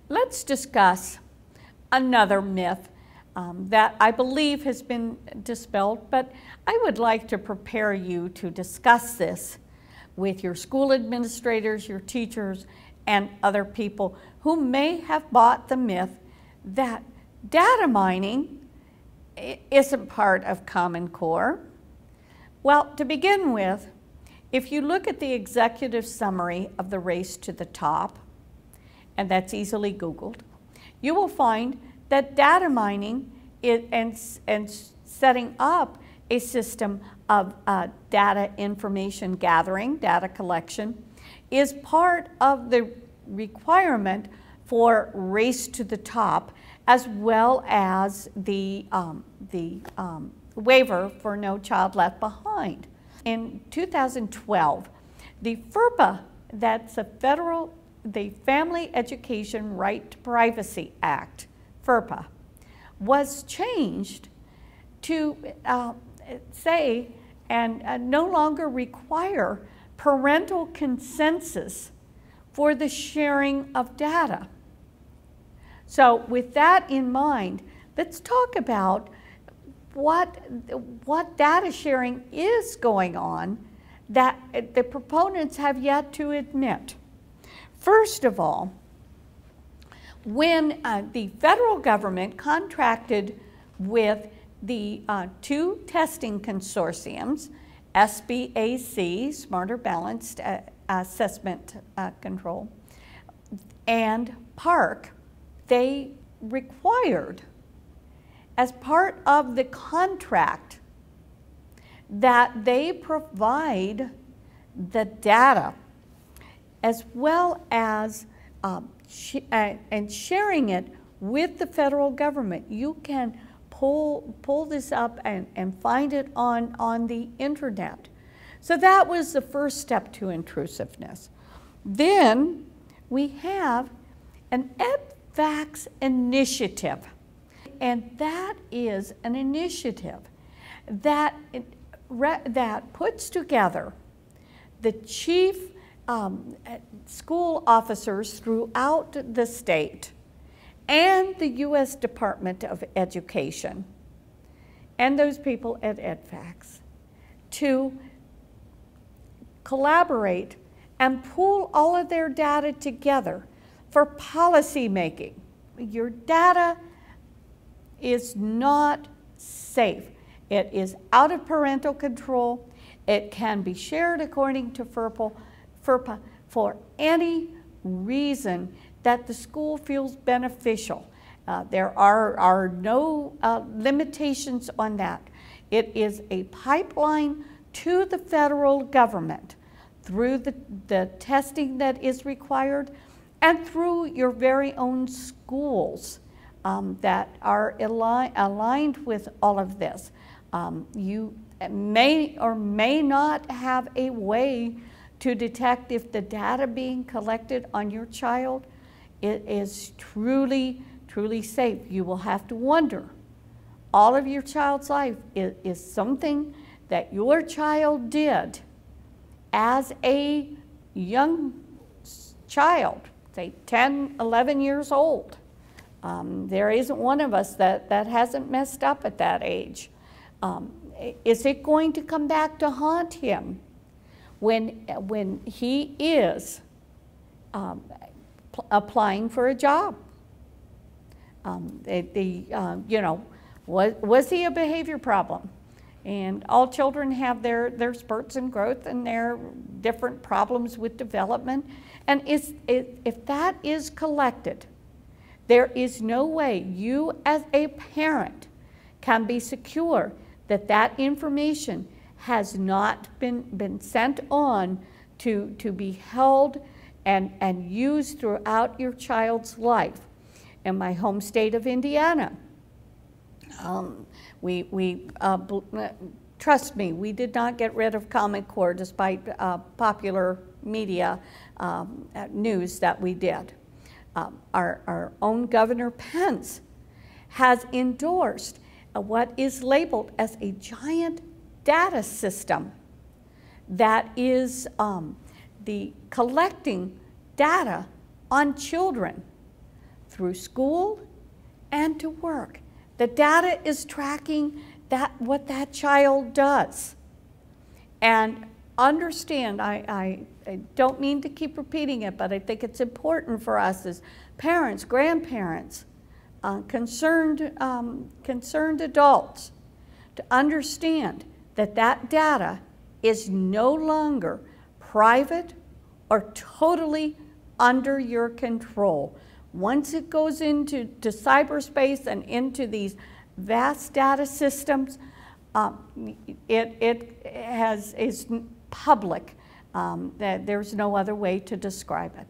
let's discuss another myth that I believe has been dispelled, but I would like to prepare you to discuss this with your school administrators, your teachers, and other people who may have bought the myth that data mining isn't part of Common Core. Well, to begin with, if you look at the executive summary of the Race to the Top, and that's easily Googled, you will find that data mining and setting up a system of data information gathering, data collection, is part of the requirement for Race to the Top, as well as the waiver for No Child Left Behind. In 2012, the FERPA, that's the Family Education Right to Privacy Act, FERPA, was changed to say and no longer require parental consensus for the sharing of data. So with that in mind, let's talk about what data sharing is going on that the proponents have yet to admit. First of all, when the federal government contracted with the two testing consortiums, SBAC, Smarter Balanced Assessment Control, and PARC, they required, as part of the contract, that they provide the data as well as and sharing it with the federal government. You can pull this up and find it on the internet. So that was the first step to intrusiveness. Then we have an EdVax initiative, and that is an initiative that puts together the chief school officers throughout the state and the U.S. Department of Education and those people at EdVax to collaborate and pool all of their data together for policy making. Your data is not safe. It is out of parental control. It can be shared according to FERPA for any reason that the school feels beneficial. There are no limitations on that. It is a pipeline to the federal government through the testing that is required and through your very own schools that are aligned with all of this. You may or may not have a way to detect if the data being collected on your child is truly safe. You will have to wonder, all of your child's life is something that your child did as a young child, say 10, 11 years old. There isn't one of us that hasn't messed up at that age. Is it going to come back to haunt him when he is applying for a job? You know, was he a behavior problem? And all children have their spurts in growth and their different problems with development. And if that is collected, there is no way you as a parent can be secure that that information has not been sent on to be held and used throughout your child's life. In my home state of Indiana, trust me, we did not get rid of Common Core despite popular media news that we did. Our own Governor Pence has endorsed what is labeled as a giant data system that is the collecting data on children through school and to work. The data is tracking what that child does. And understand, I don't mean to keep repeating it, but I think it's important for us as parents, grandparents, concerned adults to understand that that data is no longer private or totally under your control. Once it goes into cyberspace and into these vast data systems, it is public. There's no other way to describe it.